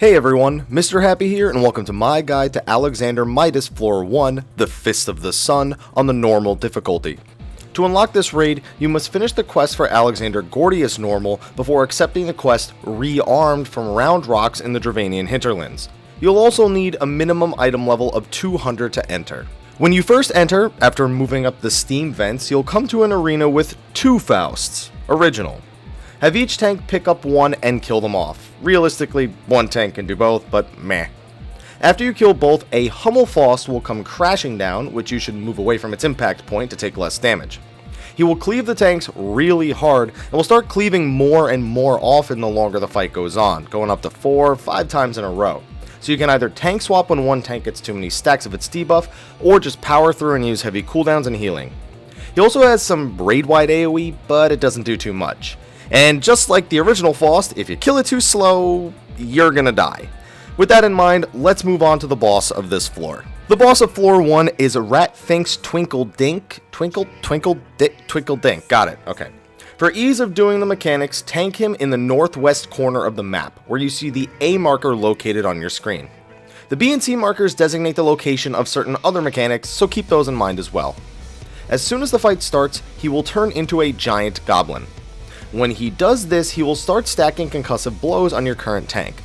Hey everyone, Mr. Happy here, and welcome to my guide to Alexander Midas Floor 1, the Fist of the Sun, on the normal difficulty. To unlock this raid, you must finish the quest for Alexander Gordius normal before accepting the quest Rearmed from Round Rocks in the Dravanian hinterlands. You'll also need a minimum item level of 200 to enter. When you first enter, after moving up the steam vents, you'll come to an arena with 2 Fausts, original. Have each tank pick up one and kill them off. Realistically, one tank can do both, but meh. After you kill both, a Hummel Faust will come crashing down, which you should move away from its impact point to take less damage. He will cleave the tanks really hard, and will start cleaving more and more often the longer the fight goes on, going up to 4 or 5 times in a row. So you can either tank swap when one tank gets too many stacks of its debuff, or just power through and use heavy cooldowns and healing. He also has some raid-wide AoE, but it doesn't do too much. And just like the original Faust, if you kill it too slow, you're gonna die. With that in mind, let's move on to the boss of this floor. The boss of floor 1 is Ratfink's Twinkle Dink, got it, okay. For ease of doing the mechanics, tank him in the northwest corner of the map, where you see the A marker located on your screen. The B and C markers designate the location of certain other mechanics, so keep those in mind as well. As soon as the fight starts, he will turn into a giant goblin. When he does this, he will start stacking concussive blows on your current tank.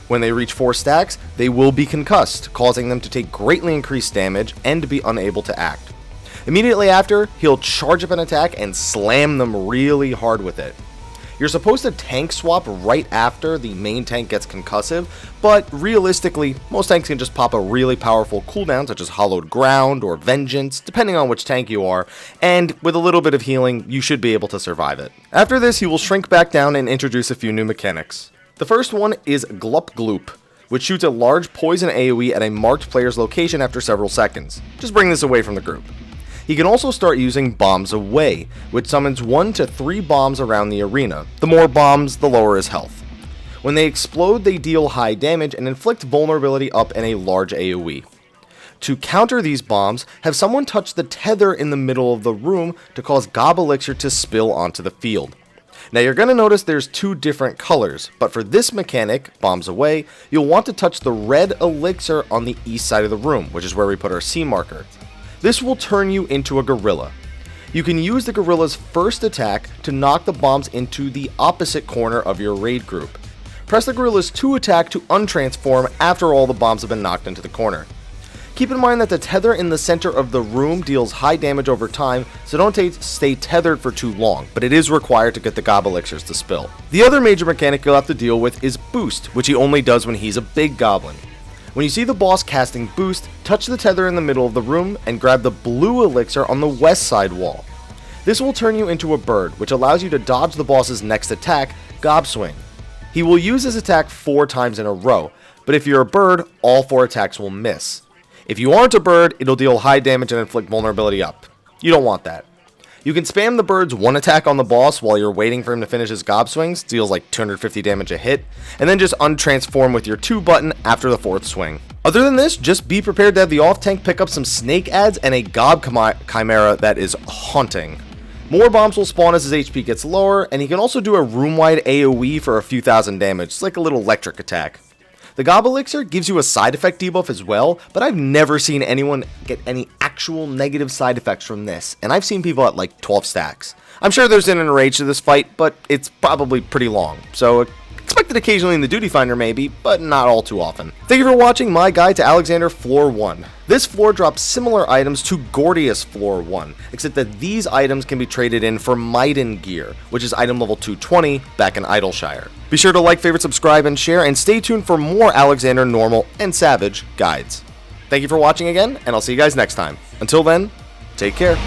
When they reach 4 stacks, they will be concussed, causing them to take greatly increased damage and to be unable to act. Immediately after, he'll charge up an attack and slam them really hard with it. You're supposed to tank swap right after the main tank gets concussive, but realistically, most tanks can just pop a really powerful cooldown such as Hollowed Ground or Vengeance, depending on which tank you are, and with a little bit of healing, you should be able to survive it. After this, he will shrink back down and introduce a few new mechanics. The first one is Glup Gloop, which shoots a large poison AoE at a marked player's location after several seconds. Just bring this away from the group. He can also start using Bombs Away, which summons 1 to 3 bombs around the arena. The more bombs, the lower his health. When they explode, they deal high damage and inflict vulnerability up in a large AoE. To counter these bombs, have someone touch the tether in the middle of the room to cause Gob Elixir to spill onto the field. Now you're going to notice there's 2 different colors, but for this mechanic, Bombs Away, you'll want to touch the red elixir on the east side of the room, which is where we put our C marker. This will turn you into a gorilla. You can use the gorilla's first attack to knock the bombs into the opposite corner of your raid group. Press the gorilla's 2 attack to untransform after all the bombs have been knocked into the corner. Keep in mind that the tether in the center of the room deals high damage over time, so don't stay tethered for too long, but it is required to get the Gob Elixirs to spill. The other major mechanic you'll have to deal with is Boost, which he only does when he's a big goblin. When you see the boss casting Boost, touch the tether in the middle of the room and grab the blue elixir on the west side wall. This will turn you into a bird, which allows you to dodge the boss's next attack, Gobswing. He will use this attack 4 times in a row, but if you're a bird, all 4 attacks will miss. If you aren't a bird, it'll deal high damage and inflict vulnerability up. You don't want that. You can spam the bird's 1 attack on the boss while you're waiting for him to finish his Gobswings, deals like 250 damage a hit, and then just untransform with your 2 button after the 4th swing. Other than this, just be prepared to have the off tank pick up some snake adds and a Gob Chimera that is haunting. More bombs will spawn as his HP gets lower, and he can also do a room-wide AoE for a few thousand damage. It's like a little electric attack. The Gob Elixir gives you a side effect debuff as well, but I've never seen anyone get any actual negative side effects from this, and I've seen people at like 12 stacks. I'm sure there's an enrage to this fight, but it's probably pretty long, so expect it occasionally in the Duty Finder maybe, but not all too often. Thank you for watching my guide to Alexander Floor 1. This floor drops similar items to Gordius Floor 1, except that these items can be traded in for Maiden gear, which is item level 220 back in Idleshire. Be sure to like, favorite, subscribe, and share, and stay tuned for more Alexander Normal and Savage guides. Thank you for watching again, and I'll see you guys next time. Until then, take care.